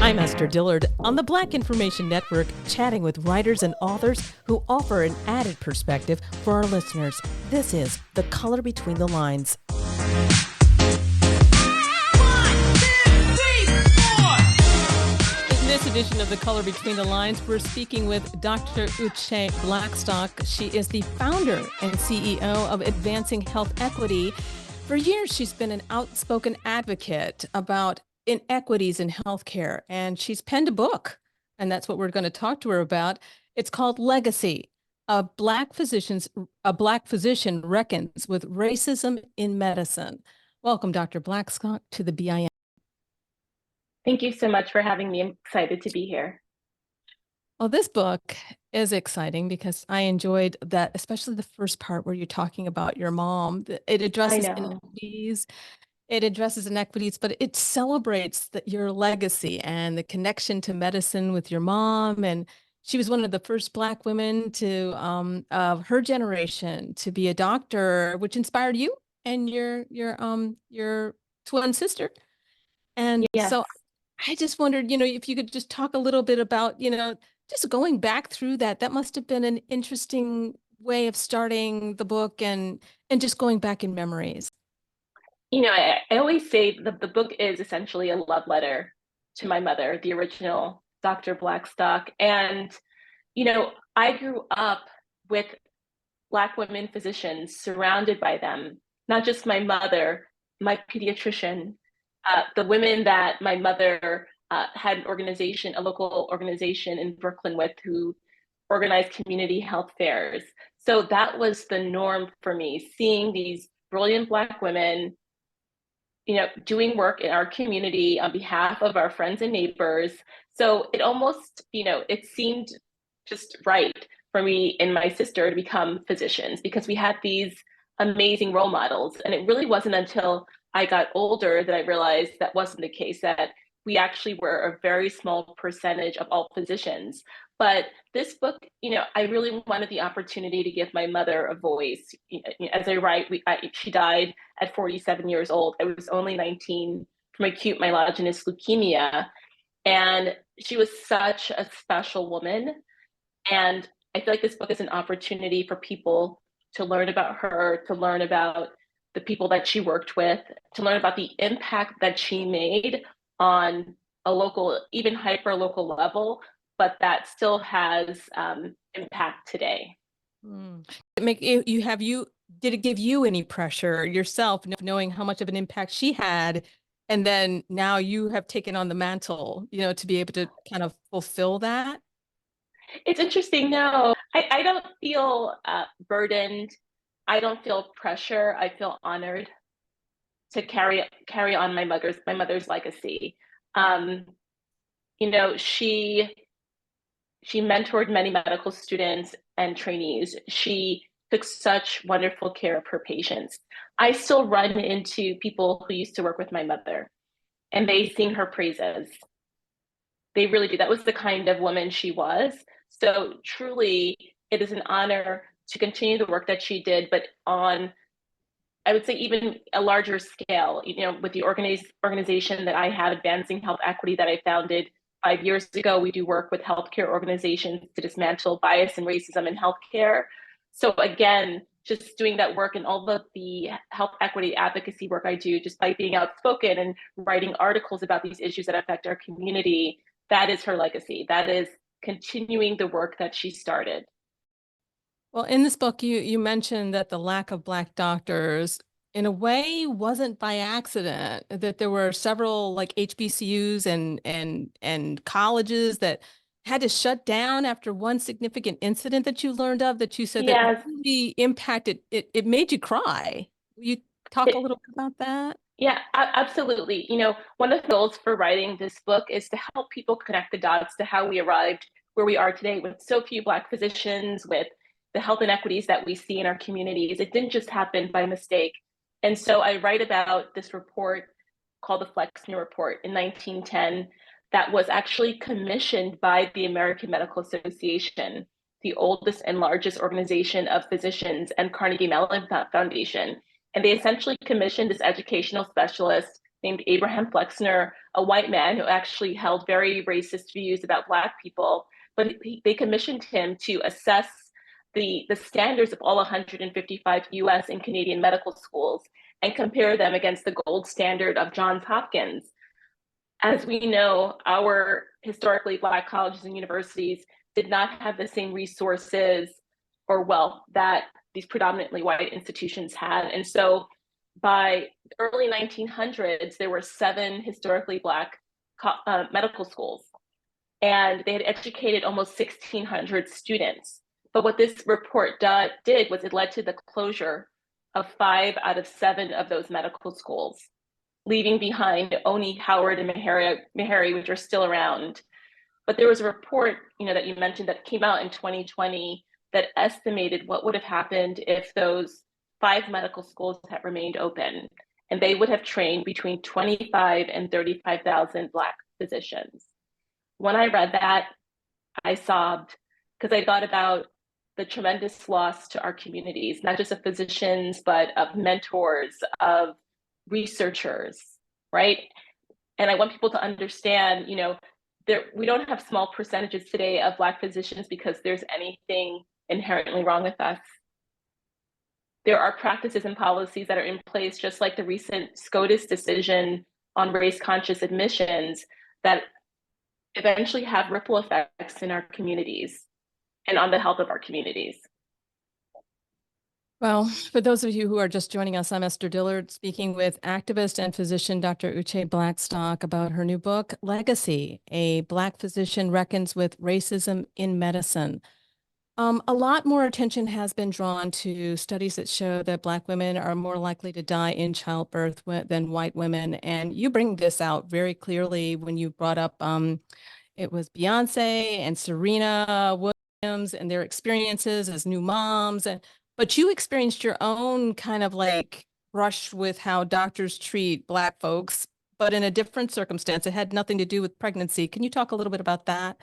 I'm Esther Dillard on the Black Information Network, chatting with writers and authors who offer an added perspective for our listeners. This is The Color Between the Lines. In this edition of The Color Between the Lines, we're speaking with Dr. Uché Blackstock. She is the founder and CEO of Advancing Health Equity. For years, she's been an outspoken advocate about inequities in healthcare, and she's penned a book, and that's what we're going to talk to her about. It's called Legacy: A Black Physician Reckons with Racism in Medicine. Welcome, Dr. Blackstock, to the BIN. Thank you so much for having me. I'm excited to be here. Well, this book is exciting because I enjoyed that, especially the first part where you're talking about your mom. It addresses inequities. It addresses inequities, but it celebrates your legacy and the connection to medicine with your mom. And she was one of the first Black women of her generation to be a doctor, which inspired you and your twin sister. And yes. So I just wondered, if you could just talk a little bit about, just going back through that. That must have been an interesting way of starting the book and just going back in memories. I always say the book is essentially a love letter to my mother, the original Dr. Blackstock. And, I grew up with Black women physicians, surrounded by them, not just my mother, my pediatrician, the women that my mother had a local organization in Brooklyn with, who organized community health fairs. So that was the norm for me, seeing these brilliant Black women doing work in our community on behalf of our friends and neighbors. So it almost, it seemed just right for me and my sister to become physicians because we had these amazing role models. And it really wasn't until I got older that I realized that wasn't the case, that we actually were a very small percentage of all physicians. But this book, I really wanted the opportunity to give my mother a voice. As I write, she died at 47 years old. I was only 19 from acute myelogenous leukemia. And she was such a special woman. And I feel like this book is an opportunity for people to learn about her, to learn about the people that she worked with, to learn about the impact that she made on a local, even hyper local level, but that still has impact today. Did it give you any pressure yourself, knowing how much of an impact she had, and then now you have taken on the mantle, to be able to kind of fulfill that? It's interesting. No, I don't feel burdened. I don't feel pressure. I feel honored to carry on my mother's legacy. She mentored many medical students and trainees. She took such wonderful care of her patients. I still run into people who used to work with my mother, and they sing her praises. They really do. That was the kind of woman she was. So truly, it is an honor to continue the work that she did, but on, I would say, even a larger scale, with the organization that I have, Advancing Health Equity, that I founded 5 years ago. We do work with healthcare organizations to dismantle bias and racism in healthcare. So again, just doing that work and all of the health equity advocacy work I do, just by being outspoken and writing articles about these issues that affect our community, that is her legacy. That is continuing the work that she started. Well, in this book, you mentioned that the lack of Black doctors, in a way, wasn't by accident, that there were several like HBCUs and colleges that had to shut down after one significant incident that you learned of, that you said that really impacted it. It made you cry. Will you talk a little bit about that? Yeah, absolutely. One of the goals for writing this book is to help people connect the dots to how we arrived where we are today with so few Black physicians, with the health inequities that we see in our communities. It didn't just happen by mistake. And so I write about this report called the Flexner Report in 1910 that was actually commissioned by the American Medical Association, the oldest and largest organization of physicians, and Carnegie Mellon Foundation. And they essentially commissioned this educational specialist named Abraham Flexner, a white man who actually held very racist views about Black people, but they commissioned him to assess the standards of all 155 US and Canadian medical schools and compare them against the gold standard of Johns Hopkins. As we know, our historically Black colleges and universities did not have the same resources or wealth that these predominantly white institutions had. And so by the early 1900s, there were 7 historically Black medical schools, and they had educated almost 1,600 students. But what this report did was it led to the closure of 5 out of 7 of those medical schools, leaving behind only Howard and Meharry, which are still around. But there was a report, that you mentioned that came out in 2020 that estimated what would have happened if those 5 medical schools had remained open, and they would have trained between 25 and 35,000 Black physicians. When I read that, I sobbed because I thought about the tremendous loss to our communities, not just of physicians, but of mentors, of researchers, right? And I want people to understand, we don't have small percentages today of Black physicians because there's anything inherently wrong with us. There are practices and policies that are in place, just like the recent SCOTUS decision on race-conscious admissions, that eventually have ripple effects in our communities and on the health of our communities. Well, for those of you who are just joining us, I'm Esther Dillard, speaking with activist and physician Dr. Uché Blackstock about her new book, Legacy: A Black Physician Reckons with Racism in Medicine. A lot more attention has been drawn to studies that show that Black women are more likely to die in childbirth than white women. And you bring this out very clearly when you brought up it was Beyonce and Serena Williams and their experiences as new moms. But you experienced your own kind of like brush with how doctors treat Black folks, but in a different circumstance. It had nothing to do with pregnancy. Can you talk a little bit about that?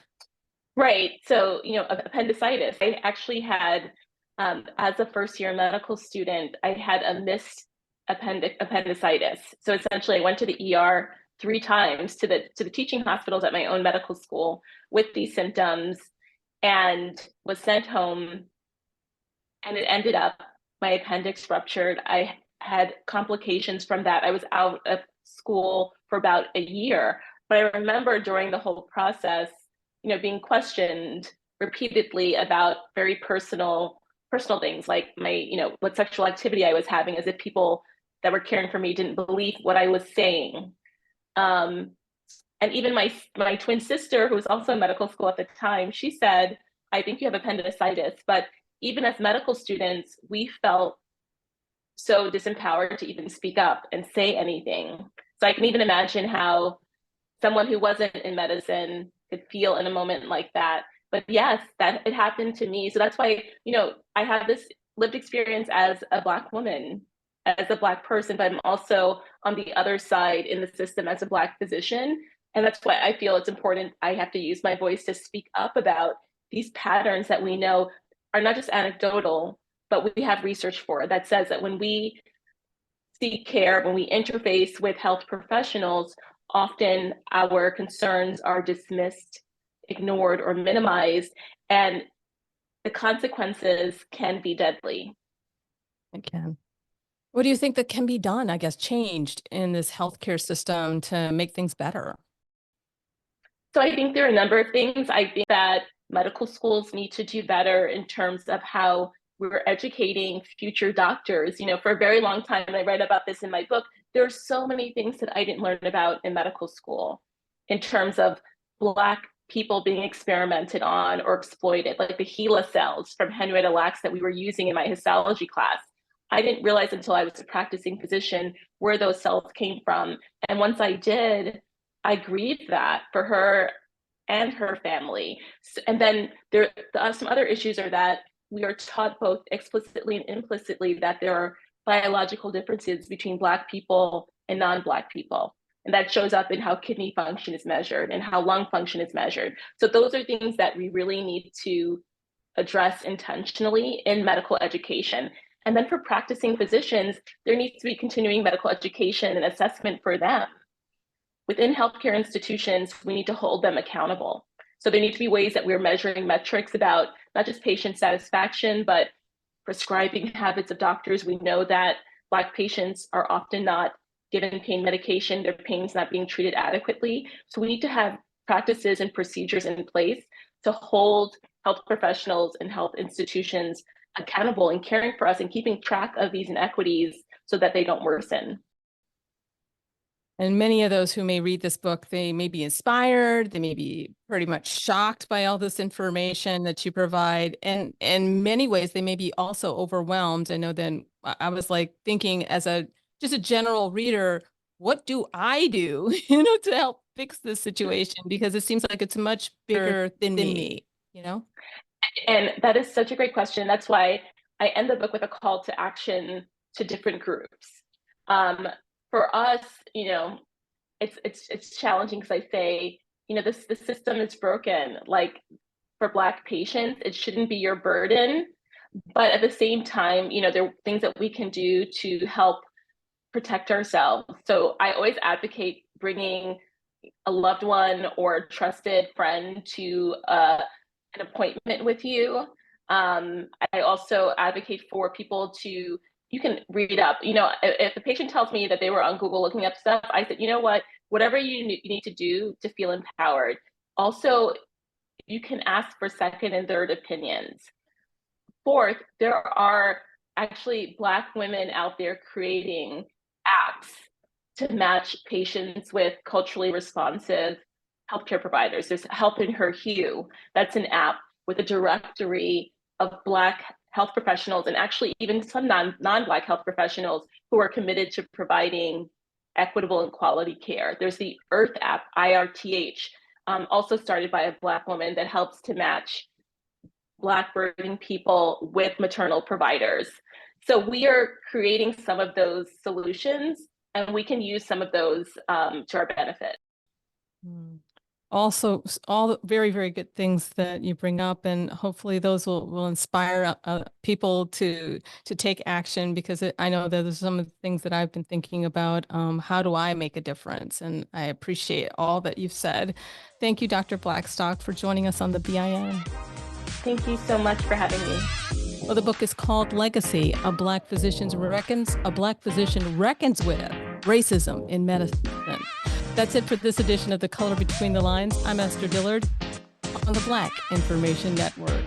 Right. So, appendicitis. I actually had, as a first-year medical student, I had a missed appendicitis. So essentially, I went to the ER 3 times to the teaching hospitals at my own medical school with these symptoms, and was sent home. And it ended up my appendix ruptured. I had complications from that. I was out of school for about a year. But I remember during the whole process, being questioned repeatedly about very personal things, like my, what sexual activity I was having, as if people that were caring for me didn't believe what I was saying. And even my twin sister, who was also in medical school at the time, she said, "I think you have appendicitis." But even as medical students, we felt so disempowered to even speak up and say anything. So I can even imagine how someone who wasn't in medicine could feel in a moment like that. But yes, that it happened to me. So that's why, I have this lived experience as a Black woman, as a Black person, but I'm also on the other side in the system as a Black physician. And that's why I feel it's important. I have to use my voice to speak up about these patterns that we know are not just anecdotal, but we have research for that says that when we seek care, when we interface with health professionals, often our concerns are dismissed, ignored, or minimized, and the consequences can be deadly. It can. What do you think that can be done, I guess, changed in this healthcare system to make things better? So I think there are a number of things. I think that medical schools need to do better in terms of how we're educating future doctors. For a very long time, and I write about this in my book, there are so many things that I didn't learn about in medical school in terms of Black people being experimented on or exploited, like the HeLa cells from Henrietta Lacks that we were using in my histology class. I didn't realize until I was a practicing physician where those cells came from. And once I did, I grieved that for her and her family. And then there are some other issues are that we are taught both explicitly and implicitly that there are biological differences between Black people and non-Black people. And that shows up in how kidney function is measured and how lung function is measured. So those are things that we really need to address intentionally in medical education. And then for practicing physicians, there needs to be continuing medical education and assessment for them. Within healthcare institutions, we need to hold them accountable. So there need to be ways that we're measuring metrics about not just patient satisfaction, but prescribing habits of doctors. We know that Black patients are often not given pain medication, their pain's not being treated adequately. So we need to have practices and procedures in place to hold health professionals and health institutions accountable and caring for us and keeping track of these inequities so that they don't worsen. And many of those who may read this book, they may be inspired, they may be pretty much shocked by all this information that you provide. And in many ways, they may be also overwhelmed. I know then I was like thinking as just a general reader, what do I do, to help fix this situation? Because it seems like it's much bigger than me, And that is such a great question. That's why I end the book with a call to action to different groups. For us, it's challenging because I say, the system is broken. Like for Black patients, it shouldn't be your burden. But at the same time, there are things that we can do to help protect ourselves. So I always advocate bringing a loved one or a trusted friend to an appointment with you. I also advocate for people you can read up. If the patient tells me that they were on Google looking up stuff, I said, whatever you need to do to feel empowered. Also, you can ask for second and third opinions. Fourth, there are actually Black women out there creating apps to match patients with culturally responsive healthcare providers. There's Help in Her Hue. That's an app with a directory of Black health professionals and actually even some non-Black health professionals who are committed to providing equitable and quality care. There's the Earth app, IRTH, also started by a Black woman that helps to match Black birthing people with maternal providers. So we are creating some of those solutions and we can use some of those to our benefit. Also, all the very, very good things that you bring up, and hopefully those will inspire people to take action, because I know that there's some of the things that I've been thinking about. How do I make a difference? And I appreciate all that you've said. Thank you, Dr. Blackstock, for joining us on the BIN. Thank you so much for having me. Well, the book is called Legacy: A Black Physician Reckons with Racism in Medicine. That's it for this edition of The Color Between the Lines. I'm Esther Dillard on the Black Information Network.